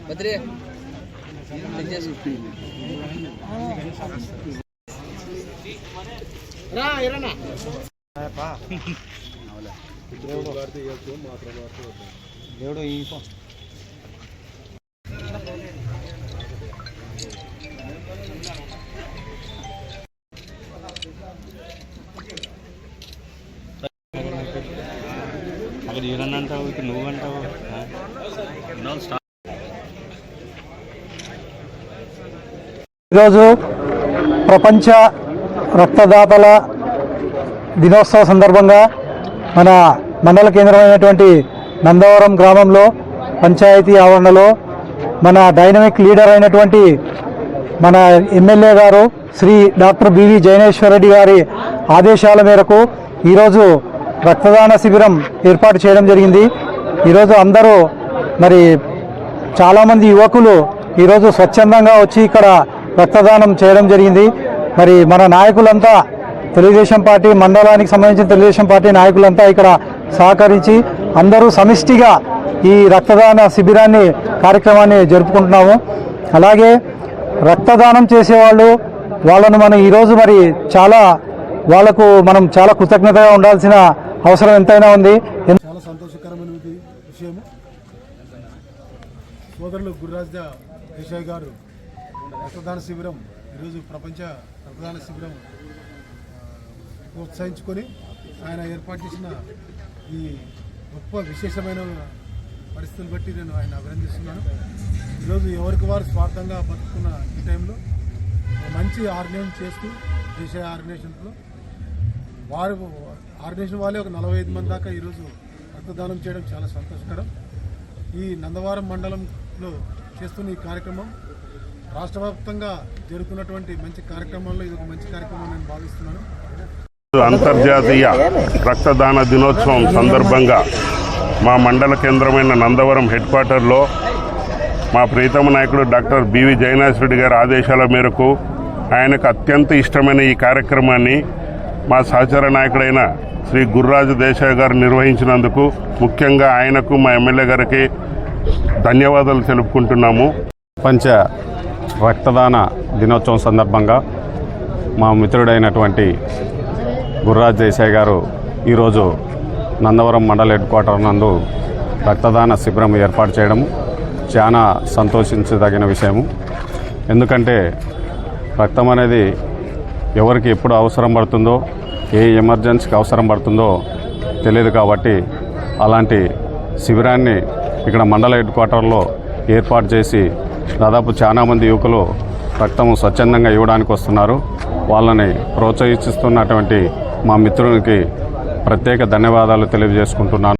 బద్రే రా ఇరనా దేవుడు ఈ అక్కడ ఈరన్ అంటావు ఇక్కడ నువ్వు అంటావు. ఈరోజు ప్రపంచ రక్తదాతల దినోత్సవ సందర్భంగా మన మండల కేంద్రమైనటువంటి నందవరం గ్రామంలో పంచాయతీ ఆవరణలో మన డైనమిక్ లీడర్ అయినటువంటి మన ఎమ్మెల్యే గారు శ్రీ డాక్టర్ బివి జైనేశ్వర్ రెడ్డి గారి ఆదేశాల మేరకు ఈరోజు రక్తదాన శిబిరం ఏర్పాటు చేయడం జరిగింది. ఈరోజు అందరూ మరి చాలామంది యువకులు ఈరోజు స్వచ్ఛందంగా వచ్చి ఇక్కడ రక్తదానం చేయడం జరిగింది. మరి మన నాయకులంతా తెలుగుదేశం పార్టీ మండలానికి సంబంధించిన తెలుగుదేశం పార్టీ నాయకులంతా ఇక్కడ సహకరించి అందరూ సమిష్టిగా ఈ రక్తదాన శిబిరాన్ని కార్యక్రమాన్ని జరుపుకుంటున్నాము. అలాగే రక్తదానం చేసేవాళ్ళు వాళ్ళను మనం ఈరోజు మరి వాళ్ళకు మనం చాలా కృతజ్ఞతగా ఉండాల్సిన అవసరం ఎంతైనా ఉంది. చాలా సంతోషకరమైన విషయము. సోదరులు గుర్రాజ్ దేశాయ్ గారు రక్తదాన శిబిరం ఈరోజు ప్రపంచ రక్తదాన శిబిరం ప్రోత్సహించుకొని ఆయన ఏర్పాటు చేసిన ఈ గొప్ప విశేషమైన పరిస్థితులు బట్టి నేను ఆయన అభినందిస్తున్నాను. ఈరోజు ఎవరికి వారు స్వార్థంగా బతుకున్న ఈ టైంలో మంచి ఆర్గనైజేషన్ చేస్తూ దేశీయ ఆర్గనైజేషన్లో ఆర్గనైజేషన్ వాళ్ళే ఒక 45 మంది దాకా ఈరోజు రక్తదానం చేయడం చాలా సంతోషకరం. ఈ నందవరం మండలంలో చేస్తున్న ఈ కార్యక్రమం రాష్ట్ర వ్యాప్తంగా జరుగుతున్నటువంటి మంచి కార్యక్రమాల్లో ఇది ఒక మంచి కార్యక్రమం నేను భావిస్తున్నాను. అంతర్జాతీయ రక్తదాన దినోత్సవం సందర్భంగా మా మండల కేంద్రమైన నందవరం హెడ్ క్వార్టర్లో మా ప్రీతమ నాయకుడు డాక్టర్ బివి జైనేశ్వర్ రెడ్డి గారి ఆదేశాల మేరకు ఆయనకు అత్యంత ఇష్టమైన ఈ కార్యక్రమాన్ని మా సహచర నాయకుడైన శ్రీ గుర్రాజ్ దేశాయ్ గారు నిర్వహించినందుకు ముఖ్యంగా ఆయనకు మా ఎమ్మెల్యే గారికి ధన్యవాదాలు తెలుపుకుంటున్నాము. ప్రపంచ రక్తదాన దినోత్సవం సందర్భంగా మా మిత్రుడైనటువంటి గుర్రాజ్ దేశాయ్ గారు ఈరోజు నందవరం మండల హెడ్ క్వార్టర్ నందు రక్తదాన శిబిరం ఏర్పాటు చేయడం చాలా సంతోషించదగిన విషయము. ఎందుకంటే రక్తం అనేది ఎవరికి ఎప్పుడు అవసరం పడుతుందో, ఏ ఎమర్జెన్సీకి అవసరం పడుతుందో తెలియదు. కాబట్టి అలాంటి శిబిరాన్ని ఇక్కడ మండల హెడ్ క్వార్టర్లో ఏర్పాటు చేసి దాదాపు చాలా మంది యువకులు రక్తం స్వచ్ఛందంగా ఇవ్వడానికి వస్తున్నారు. వాళ్ళని ప్రోత్సహిస్తున్నటువంటి మా మిత్రునికి ప్రత్యేక ధన్యవాదాలు తెలియజేసుకుంటున్నాను.